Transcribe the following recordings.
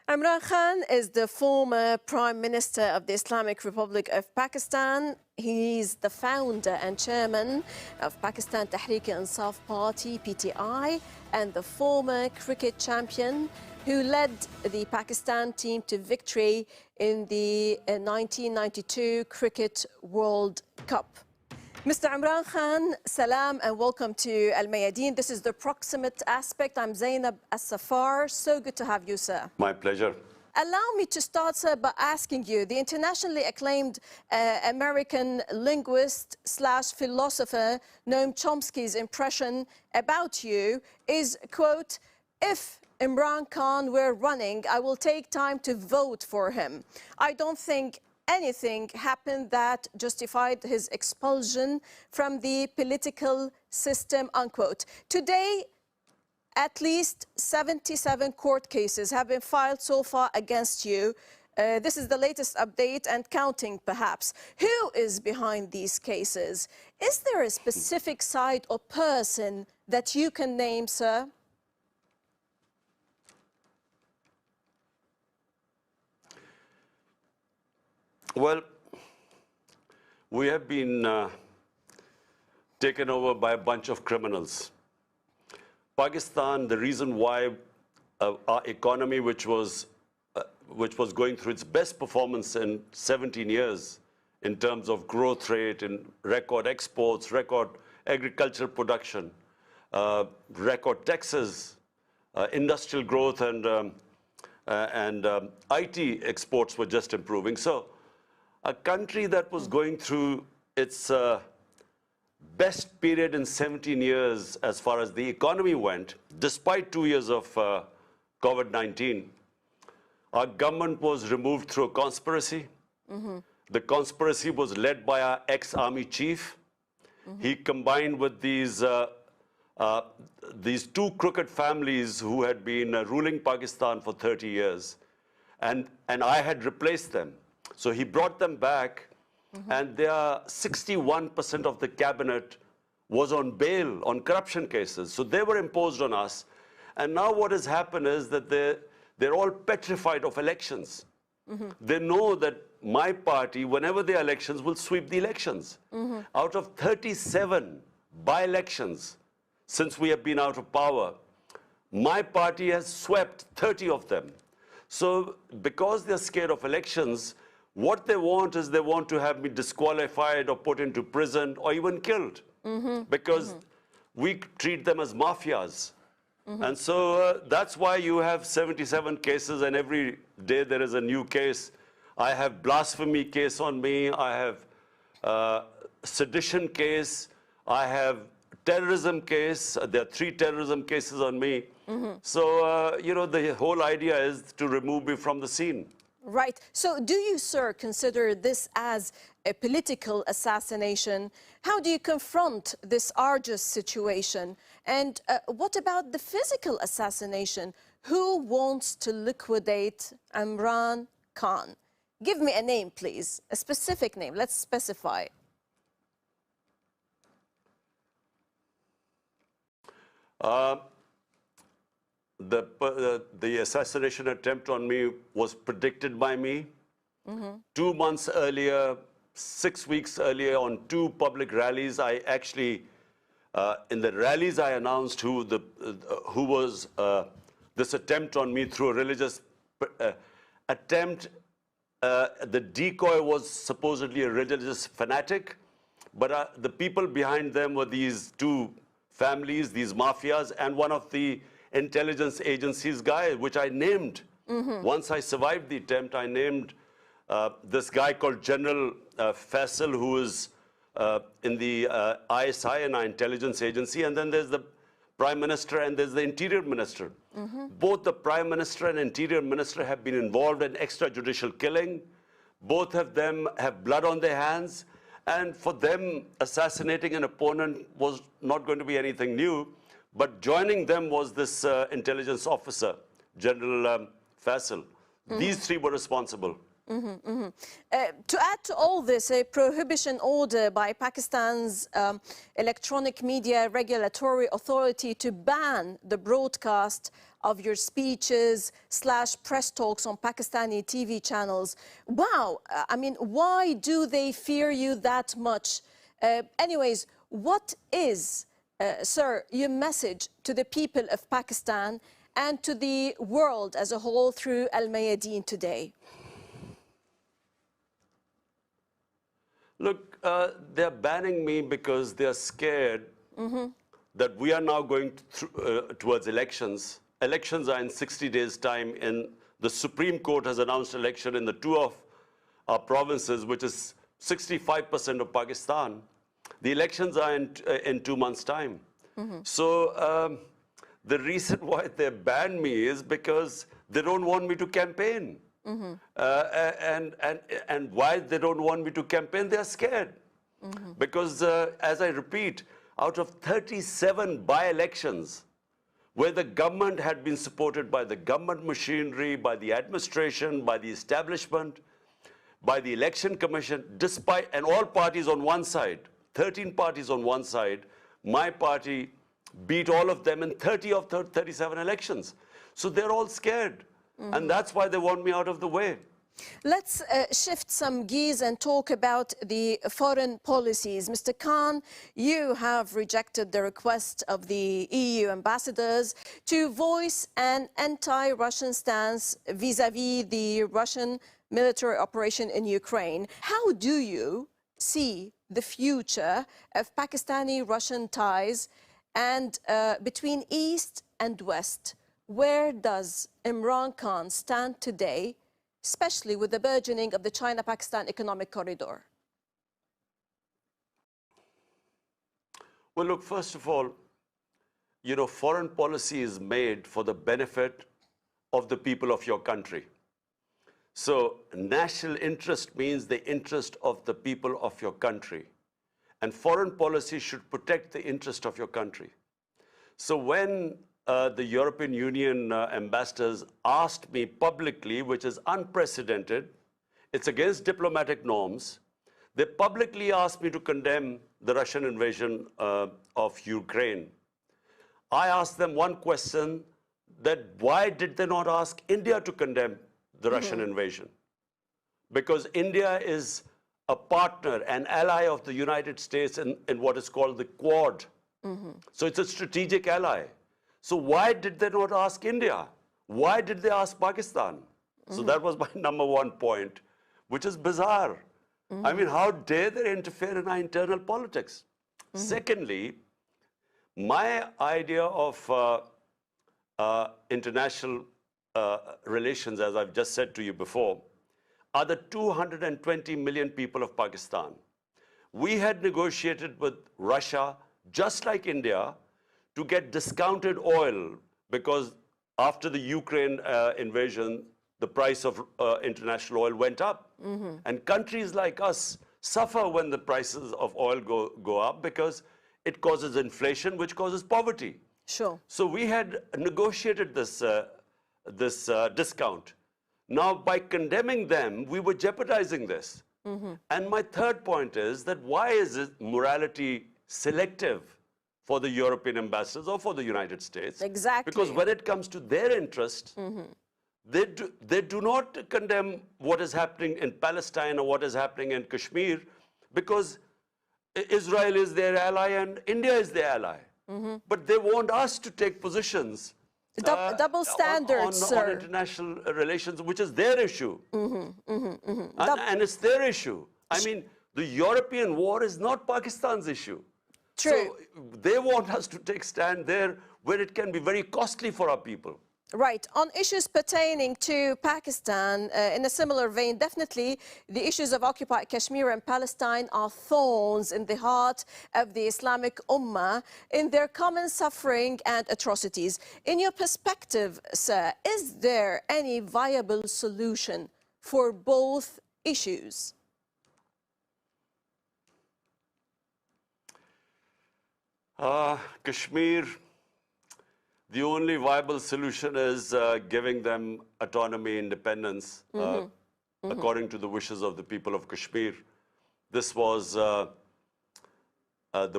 Imran Khan is the former Prime Minister of the Islamic Republic of Pakistan. He's the founder and chairman of Pakistan Tehreek-e-Insaf Party, PTI, and the former cricket champion who led the Pakistan team to victory in the 1992 Cricket World Cup. Mr. Imran Khan, salam and welcome to Al Mayadeen. This is the proximate aspect. I'm Zeinab Al Saffar. So good to have you, sir. My pleasure. Allow me to start, sir, by asking you, the internationally acclaimed American linguist / philosopher Noam Chomsky's impression about you is, quote, "If Imran Khan were running, I will take time to vote for him. I don't think anything happened that justified his expulsion from the political system," unquote. Today, at least 77 court cases have been filed so far against you. This is the latest update and counting, perhaps. Who is behind these cases? Is there a specific side or person that you can name, sir? Well, we have been taken over by a bunch of criminals. Pakistan, the reason why our economy, which was going through its best performance in 17 years in terms of growth rate, in record exports, record agricultural production, record taxes, industrial growth, and IT exports were just improving. So a country that was going through its best period in 17 years as far as the economy went, despite 2 years of COVID-19, our government was removed through a conspiracy. The conspiracy was led by our ex-army chief. He combined with these two crooked families who had been ruling Pakistan for 30 years, and I had replaced them. So he brought them back, and their 61% of the cabinet was on bail on corruption cases. So they were imposed on us. And now what has happened is that they're all petrified of elections. They know that my party, whenever there are elections, will sweep the elections. Out of 37 by-elections since we have been out of power, my party has swept 30 of them. So because they're scared of elections, what they want is they want to have me disqualified or put into prison or even killed, because we treat them as mafias. And so that's why you have 77 cases, and every day there is a new case. I have blasphemy case on me. I have sedition case. I have terrorism case. There are 3 terrorism cases on me. So, you know, the whole idea is to remove me from the scene. Right. So do you, sir, consider this as a political assassination? How do you confront this arduous situation? And what about the physical assassination? Who wants to liquidate Imran Khan? Give me a name, please, a specific name. Let's specify. The assassination attempt on me was predicted by me. 2 months earlier, 6 weeks earlier, on 2 public rallies, I actually, in the rallies, I announced who was this attempt on me through a religious attempt. The decoy was supposedly a religious fanatic, but the people behind them were these 2 families, these mafias, and one of the intelligence agencies guy, which I named. Once I survived the attempt, I named this guy called General Faisal, who is in the ISI, and our intelligence agency, and then there's the Prime Minister and there's the Interior Minister. Both the Prime Minister and Interior Minister have been involved in extrajudicial killing. Both of them have blood on their hands, and for them, assassinating an opponent was not going to be anything new. But joining them was this intelligence officer, General Faisal. These 3 were responsible. To add to all this, a prohibition order by Pakistan's Electronic Media Regulatory Authority to ban the broadcast of your speeches / press talks on Pakistani TV channels. Wow, I mean, why do they fear you that much? Anyways, what is, sir, your message to the people of Pakistan and to the world as a whole through Al Mayadeen today? Look, they're banning me because they're scared that we are now going towards elections. Elections are in 60 days' time, and the Supreme Court has announced election in the 2 of our provinces, which is 65% of Pakistan. The elections are in 2 months' time. So the reason why they banned me is because they don't want me to campaign. And why they don't want me to campaign, they're scared. Because, as I repeat, out of 37 by-elections, where the government had been supported by the government machinery, by the administration, by the establishment, by the election commission, despite, and all parties on one side, 13 parties on one side, my party beat all of them in 30 of 37 elections. So they're all scared. And that's why they want me out of the way. Let's shift some gears and talk about the foreign policies. Mr. Khan, you have rejected the request of the EU ambassadors to voice an anti-Russian stance vis-à-vis the Russian military operation in Ukraine. How do you see the future of Pakistani-Russian ties and between East and West? Where does Imran Khan stand today, especially with the burgeoning of the China-Pakistan economic corridor? Well, look, first of all, you know, foreign policy is made for the benefit of the people of your country. So national interest means the interest of the people of your country. And foreign policy should protect the interest of your country. So when the European Union ambassadors asked me publicly, which is unprecedented, it's against diplomatic norms, they publicly asked me to condemn the Russian invasion of Ukraine. I asked them one question, that why did they not ask India to condemn the Russian invasion? Because India is a partner, an ally of the United States in what is called the Quad. So it's a strategic ally. So why did they not ask India? Why did they ask Pakistan? So that was my number one point, which is bizarre. I mean, how dare they interfere in our internal politics? Secondly, my idea of international relations, as I've just said to you before, are the 220 million people of Pakistan. We had negotiated with Russia, just like India, to get discounted oil, because after the Ukraine invasion, the price of international oil went up. And countries like us suffer when the prices of oil go up, because it causes inflation, which causes poverty. Sure. So we had negotiated this discount. Now, by condemning them, we were jeopardizing this. And my third point is that why is morality selective for the European ambassadors or for the United States? Exactly. Because when it comes to their interest, they do not condemn what is happening in Palestine or what is happening in Kashmir, because Israel is their ally and India is their ally. But they want us to take positions Double standards, sir. on international relations, which is their issue. And it's their issue. I mean, the European war is not Pakistan's issue. True. So they want us to take stand there where it can be very costly for our people. Right. On issues pertaining to Pakistan, in a similar vein, definitely the issues of occupied Kashmir and Palestine are thorns in the heart of the Islamic Ummah in their common suffering and atrocities. In your perspective, sir, is there any viable solution for both issues? Kashmir, the only viable solution is giving them autonomy, independence. according to the wishes of the people of Kashmir. This was the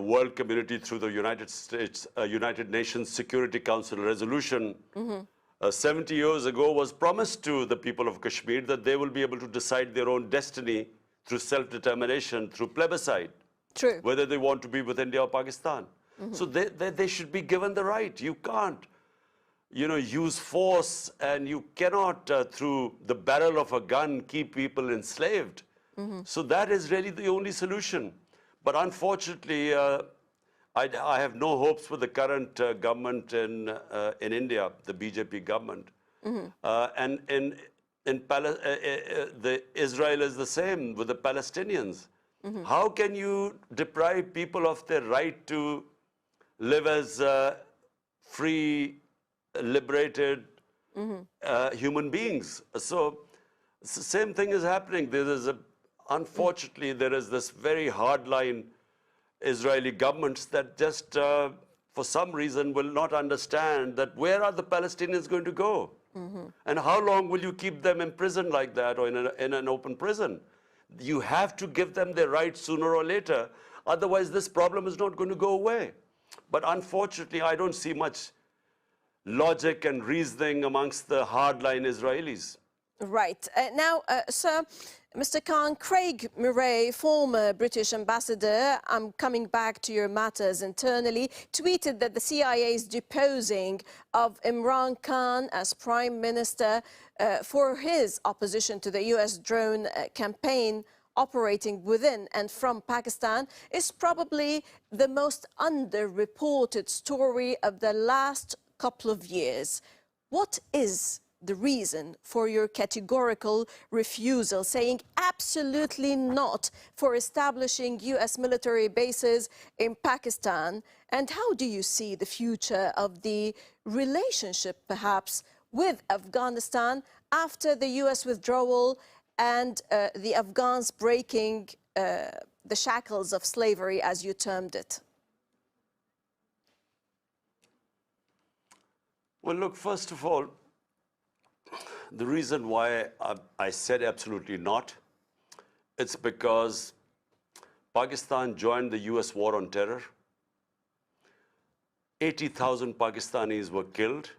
world community through the United Nations Security Council resolution 70 years ago was promised to the people of Kashmir that they will be able to decide their own destiny through self-determination, through plebiscite, True. whether they want to be with India or Pakistan. So they should be given the right. You can't, use force, and you cannot, through the barrel of a gun, keep people enslaved. So that is really the only solution. But unfortunately, I have no hopes for the current government in India, the BJP government. And Israel is the same with the Palestinians. How can you deprive people of their right to live as free, liberated human beings? So it's the same thing is happening. Unfortunately, there is this very hardline Israeli governments that just, for some reason, will not understand that where are the Palestinians going to go? And how long will you keep them imprisoned like that, or in an open prison? You have to give them their rights sooner or later. Otherwise, this problem is not going to go away. But unfortunately, I don't see much logic and reasoning amongst the hardline Israelis. Right. Now, sir, Mr. Khan, Craig Murray, former British ambassador, I'm coming back to your matters internally, tweeted that the CIA's deposing of Imran Khan as Prime Minister for his opposition to the US drone campaign operating within and from Pakistan is probably the most underreported story of the last couple of years. What is the reason for your categorical refusal, saying absolutely not for establishing US military bases in Pakistan? And how do you see the future of the relationship, perhaps, with Afghanistan after the US withdrawal and the Afghans breaking the shackles of slavery, as you termed it? Well, look, first of all, the reason why I said absolutely not, it's because Pakistan joined the US war on terror. 80,000 Pakistanis were killed.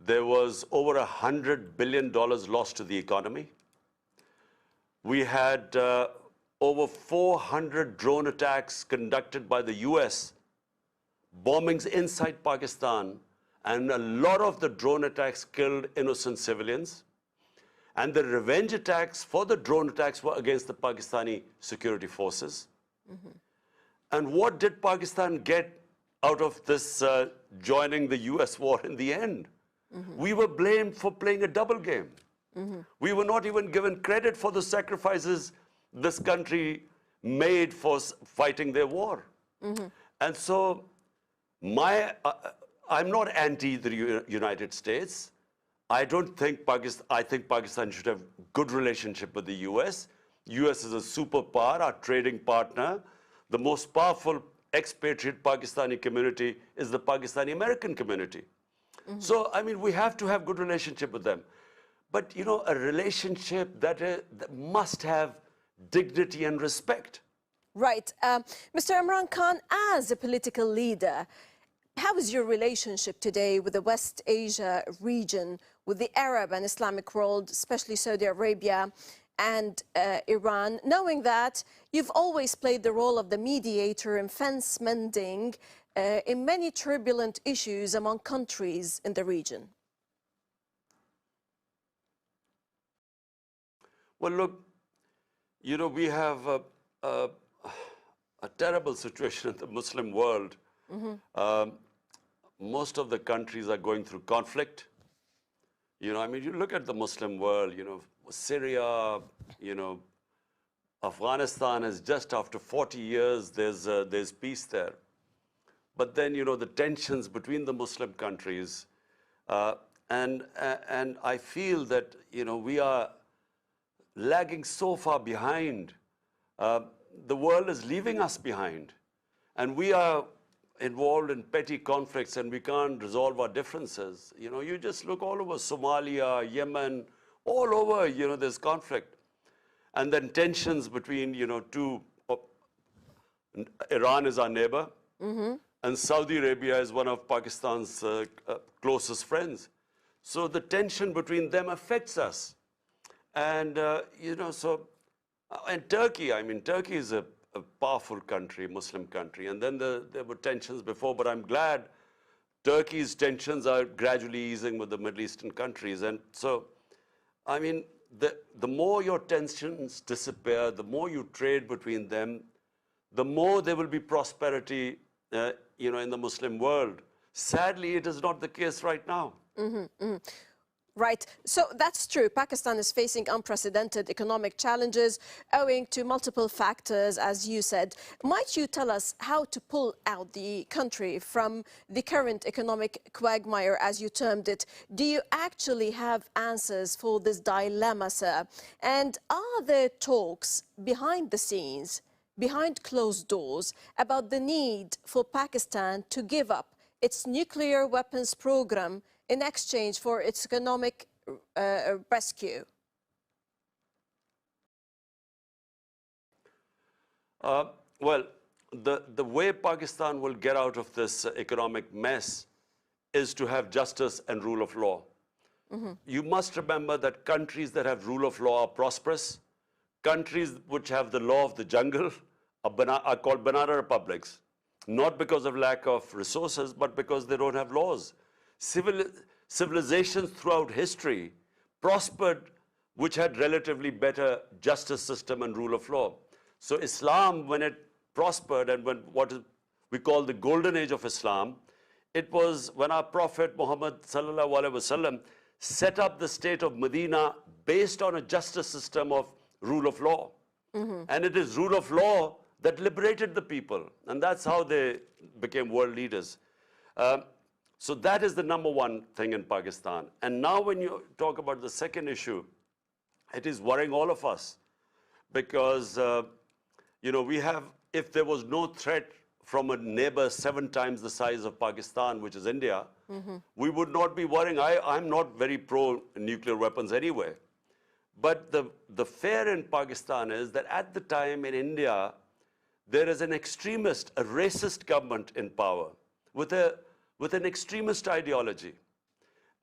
There was over $100 billion lost to the economy. We had over 400 drone attacks conducted by the US, bombings inside Pakistan, and a lot of the drone attacks killed innocent civilians. And the revenge attacks for the drone attacks were against the Pakistani security forces. And what did Pakistan get out of this joining the US war in the end? We were blamed for playing a double game. We were not even given credit for the sacrifices this country made for fighting their war. And so I'm not anti the United States. I think Pakistan should have good relationship with the US. US is a superpower, our trading partner. The most powerful expatriate Pakistani community is the Pakistani American community. So, I mean, we have to have good relationship with them. But, a relationship that must have dignity and respect. Right. Mr. Imran Khan, as a political leader, how is your relationship today with the West Asia region, with the Arab and Islamic world, especially Saudi Arabia and Iran, knowing that you've always played the role of the mediator in fence mending in many turbulent issues among countries in the region? Well, look, we have a terrible situation in the Muslim world. Most of the countries are going through conflict. I mean, you look at the Muslim world, Syria, Afghanistan is just after 40 years, there's peace there. But then, the tensions between the Muslim countries, and I feel that, we are lagging so far behind. The world is leaving us behind. And we are involved in petty conflicts and we can't resolve our differences. You just look all over Somalia, Yemen, All over, there's conflict. And then tensions between, Iran is our neighbor, and Saudi Arabia is one of Pakistan's closest friends. So the tension between them affects us. And, and Turkey, Turkey is a powerful country, Muslim country. And then there were tensions before, but I'm glad Turkey's tensions are gradually easing with the Middle Eastern countries. And so, the more your tensions disappear, the more you trade between them, the more there will be prosperity, in the Muslim world. Sadly, it is not the case right now. Right. So that's true. Pakistan is facing unprecedented economic challenges owing to multiple factors, as you said. Might you tell us how to pull out the country from the current economic quagmire, as you termed it? Do you actually have answers for this dilemma, sir? And are there talks behind the scenes, behind closed doors, about the need for Pakistan to give up its nuclear weapons program in exchange for its economic rescue? Well, the way Pakistan will get out of this economic mess is to have justice and rule of law. You must remember that countries that have rule of law are prosperous. Countries which have the law of the jungle are called banana republics, not because of lack of resources, but because they don't have laws. Civilizations throughout history prospered which had relatively better justice system and rule of law. So Islam, when it prospered and when we call the golden age of Islam, it was when our Prophet Muhammad sallallahu alaihi wasallam set up the state of Medina based on a justice system of rule of law. And it is rule of law that liberated the people. And that's how they became world leaders. So that is the number one thing in Pakistan. And now when you talk about the second issue, it is worrying all of us. Because, if there was no threat from a neighbor 7 times the size of Pakistan, which is India, we would not be worrying. I'm not very pro-nuclear weapons anyway. But the fear in Pakistan is that at the time in India, there is an extremist, a racist government in power with an extremist ideology.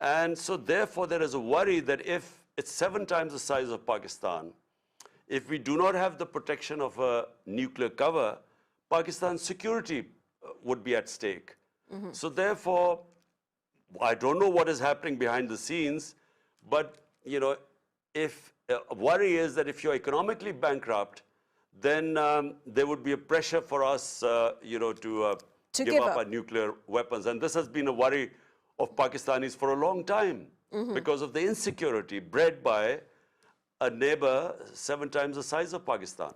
And so therefore there is a worry that if it's 7 times the size of Pakistan, if we do not have the protection of a nuclear cover, Pakistan's security would be at stake. So therefore, I don't know what is happening behind the scenes, but if worry is that if you're economically bankrupt, then there would be a pressure for us, to give up our nuclear weapons. And this has been a worry of Pakistanis for a long time because of the insecurity bred by a neighbor 7 times the size of Pakistan.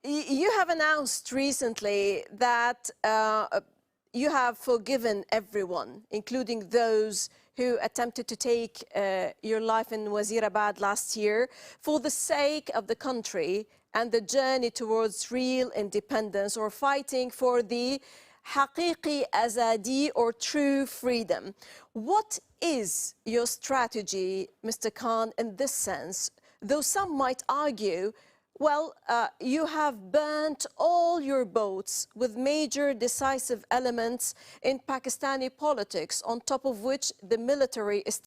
You have announced recently that you have forgiven everyone, including those who attempted to take your life in Wazirabad last year, for the sake of the country and the journey towards real independence, or fighting for the haqiqi azadi, or true freedom. What is your strategy, Mr. Khan, in this sense? Though some might argue, well, you have burnt all your boats with major decisive elements in Pakistani politics, on top of which the military is